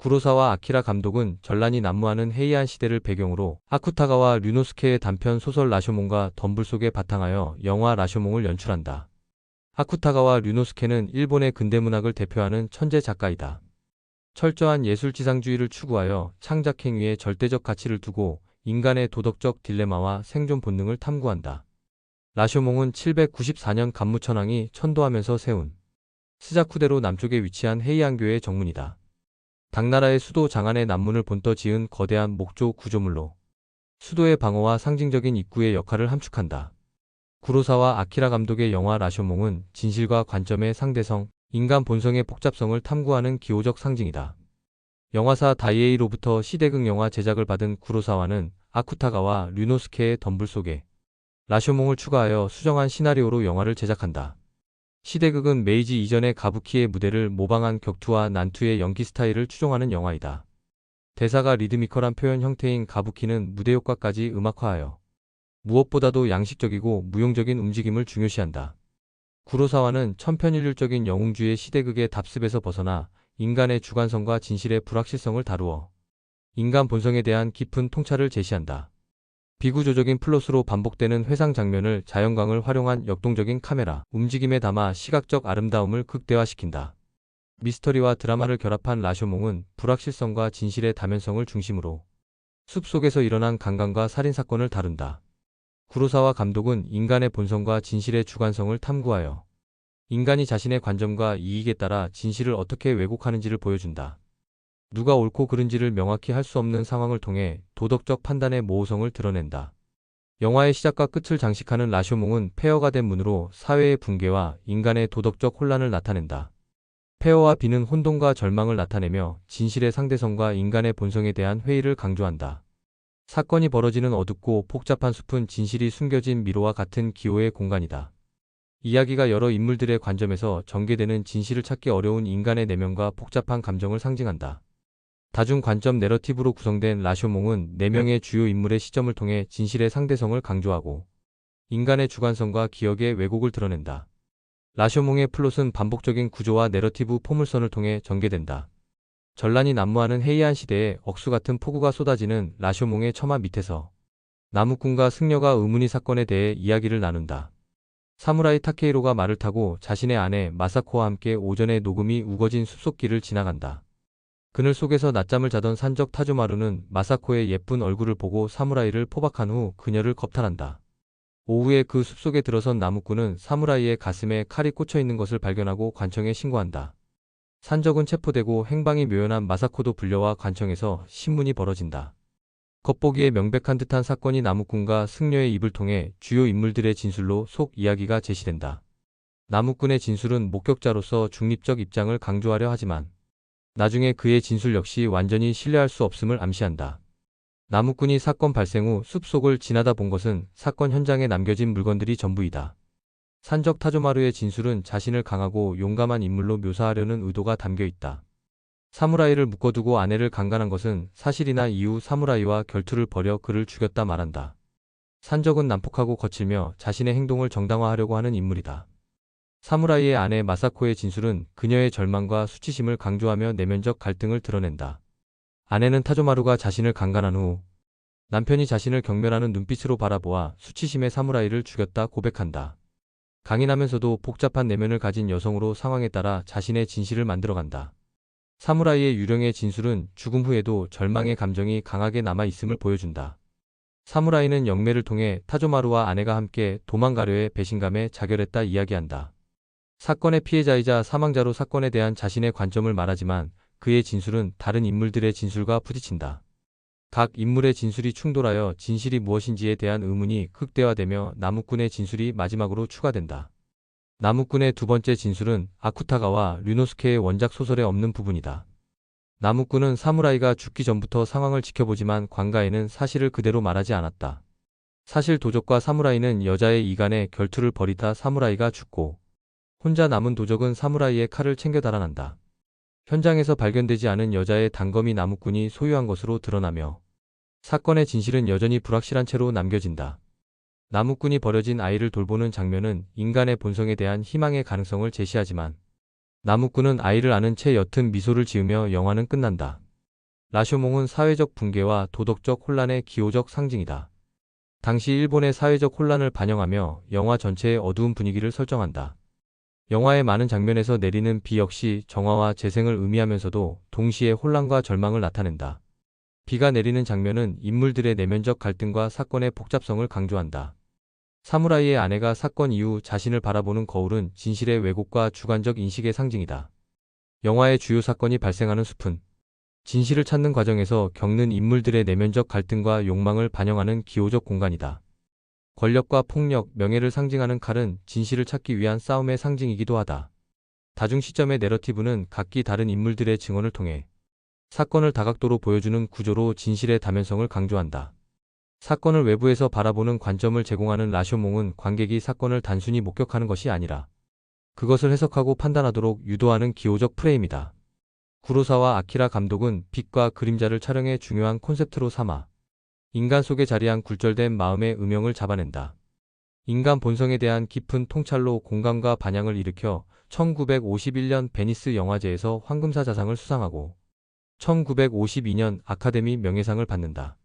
구로사와 아키라 감독은 전란이 난무하는 해이안 시대를 배경으로 아쿠타가와 류노스케의 단편 소설 라쇼몽과 덤불 속에 바탕하여 영화 라쇼몽을 연출한다. 아쿠타가와 류노스케는 일본의 근대문학을 대표하는 천재 작가이다. 철저한 예술지상주의를 추구하여 창작 행위에 절대적 가치를 두고 인간의 도덕적 딜레마와 생존 본능을 탐구한다. 라쇼몽은 794년 간무천왕이 천도하면서 세운 스자쿠대로 남쪽에 위치한 헤이안교의 정문이다. 당나라의 수도 장안의 남문을 본떠 지은 거대한 목조 구조물로 수도의 방어와 상징적인 입구의 역할을 함축한다. 구로사와 아키라 감독의 영화 라쇼몽은 진실과 관점의 상대성, 인간 본성의 복잡성을 탐구하는 기호적 상징이다. 영화사 다이에이로부터 시대극 영화 제작을 받은 구로사와는 아쿠타가와 류노스케의 덤불 속에 라쇼몽을 추가하여 수정한 시나리오로 영화를 제작한다. 시대극은 메이지 이전의 가부키의 무대를 모방한 격투와 난투의 연기 스타일을 추종하는 영화이다. 대사가 리드미컬한 표현 형태인 가부키는 무대 효과까지 음악화하여 무엇보다도 양식적이고 무용적인 움직임을 중요시한다. 구로사와는 천편일률적인 영웅주의 시대극의 답습에서 벗어나 인간의 주관성과 진실의 불확실성을 다루어 인간 본성에 대한 깊은 통찰을 제시한다. 비구조적인 플롯으로 반복되는 회상 장면을 자연광을 활용한 역동적인 카메라 움직임에 담아 시각적 아름다움을 극대화시킨다. 미스터리와 드라마를 결합한 라쇼몽은 불확실성과 진실의 다면성을 중심으로 숲속에서 일어난 강간과 살인사건을 다룬다. 구로사와 감독은 인간의 본성과 진실의 주관성을 탐구하여 인간이 자신의 관점과 이익에 따라 진실을 어떻게 왜곡하는지를 보여준다. 누가 옳고 그른지를 명확히 할 수 없는 상황을 통해 도덕적 판단의 모호성을 드러낸다. 영화의 시작과 끝을 장식하는 라쇼몽은 폐허가 된 문으로 사회의 붕괴와 인간의 도덕적 혼란을 나타낸다. 폐허와 비는 혼돈과 절망을 나타내며 진실의 상대성과 인간의 본성에 대한 회의를 강조한다. 사건이 벌어지는 어둡고 복잡한 숲은 진실이 숨겨진 미로와 같은 기호의 공간이다. 이야기가 여러 인물들의 관점에서 전개되는 진실을 찾기 어려운 인간의 내면과 복잡한 감정을 상징한다. 다중 관점 내러티브로 구성된 라쇼몽은 4명의 주요 인물의 시점을 통해 진실의 상대성을 강조하고 인간의 주관성과 기억의 왜곡을 드러낸다. 라쇼몽의 플롯은 반복적인 구조와 내러티브 포물선을 통해 전개된다. 전란이 난무하는 해이안 시대에 억수 같은 폭우가 쏟아지는 라쇼몽의 처마 밑에서 나무꾼과 승려가 의문의 사건에 대해 이야기를 나눈다. 사무라이 타케이로가 말을 타고 자신의 아내 마사코와 함께 오전에 녹음이 우거진 숲속길을 지나간다. 그늘 속에서 낮잠을 자던 산적 타조마루는 마사코의 예쁜 얼굴을 보고 사무라이를 포박한 후 그녀를 겁탈한다. 오후에 그 숲속에 들어선 나무꾼은 사무라이의 가슴에 칼이 꽂혀 있는 것을 발견하고 관청에 신고한다. 산적은 체포되고 행방이 묘연한 마사코도 불려와 관청에서 신문이 벌어진다. 겉보기에 명백한 듯한 사건이 나무꾼과 승려의 입을 통해 주요 인물들의 진술로 속 이야기가 제시된다. 나무꾼의 진술은 목격자로서 중립적 입장을 강조하려 하지만 나중에 그의 진술 역시 완전히 신뢰할 수 없음을 암시한다. 나무꾼이 사건 발생 후 숲속을 지나다 본 것은 사건 현장에 남겨진 물건들이 전부이다. 산적 타조마루의 진술은 자신을 강하고 용감한 인물로 묘사하려는 의도가 담겨 있다. 사무라이를 묶어두고 아내를 강간한 것은 사실이나 이후 사무라이와 결투를 벌여 그를 죽였다 말한다. 산적은 난폭하고 거칠며 자신의 행동을 정당화하려고 하는 인물이다. 사무라이의 아내 마사코의 진술은 그녀의 절망과 수치심을 강조하며 내면적 갈등을 드러낸다. 아내는 타조마루가 자신을 강간한 후 남편이 자신을 경멸하는 눈빛으로 바라보아 수치심의 사무라이를 죽였다 고백한다. 강인하면서도 복잡한 내면을 가진 여성으로 상황에 따라 자신의 진실을 만들어간다. 사무라이의 유령의 진술은 죽음 후에도 절망의 감정이 강하게 남아있음을 보여준다. 사무라이는 영매를 통해 타조마루와 아내가 함께 도망가려해 배신감에 자결했다 이야기한다. 사건의 피해자이자 사망자로 사건에 대한 자신의 관점을 말하지만 그의 진술은 다른 인물들의 진술과 부딪힌다. 각 인물의 진술이 충돌하여 진실이 무엇인지에 대한 의문이 극대화되며 나무꾼의 진술이 마지막으로 추가된다. 나무꾼의 두 번째 진술은 아쿠타가와 류노스케의 원작 소설에 없는 부분이다. 나무꾼은 사무라이가 죽기 전부터 상황을 지켜보지만 관가에는 사실을 그대로 말하지 않았다. 사실 도적과 사무라이는 여자의 이간에 결투를 벌이다 사무라이가 죽고 혼자 남은 도적은 사무라이의 칼을 챙겨 달아난다. 현장에서 발견되지 않은 여자의 단검이 나무꾼이 소유한 것으로 드러나며 사건의 진실은 여전히 불확실한 채로 남겨진다. 나무꾼이 버려진 아이를 돌보는 장면은 인간의 본성에 대한 희망의 가능성을 제시하지만 나무꾼은 아이를 안은 채 옅은 미소를 지으며 영화는 끝난다. 라쇼몽은 사회적 붕괴와 도덕적 혼란의 기호적 상징이다. 당시 일본의 사회적 혼란을 반영하며 영화 전체의 어두운 분위기를 설정한다. 영화의 많은 장면에서 내리는 비 역시 정화와 재생을 의미하면서도 동시에 혼란과 절망을 나타낸다. 비가 내리는 장면은 인물들의 내면적 갈등과 사건의 복잡성을 강조한다. 사무라이의 아내가 사건 이후 자신을 바라보는 거울은 진실의 왜곡과 주관적 인식의 상징이다. 영화의 주요 사건이 발생하는 숲은 진실을 찾는 과정에서 겪는 인물들의 내면적 갈등과 욕망을 반영하는 기호적 공간이다. 권력과 폭력, 명예를 상징하는 칼은 진실을 찾기 위한 싸움의 상징이기도 하다. 다중 시점의 내러티브는 각기 다른 인물들의 증언을 통해 사건을 다각도로 보여주는 구조로 진실의 다면성을 강조한다. 사건을 외부에서 바라보는 관점을 제공하는 라쇼몽은 관객이 사건을 단순히 목격하는 것이 아니라 그것을 해석하고 판단하도록 유도하는 기호적 프레임이다. 구로사와 아키라 감독은 빛과 그림자를 촬영해 중요한 콘셉트로 삼아 인간 속에 자리한 굴절된 마음의 음영을 잡아낸다. 인간 본성에 대한 깊은 통찰로 공감과 반향을 일으켜 1951년 베니스 영화제에서 황금사 자상을 수상하고 1952년 아카데미 명예상을 받는다.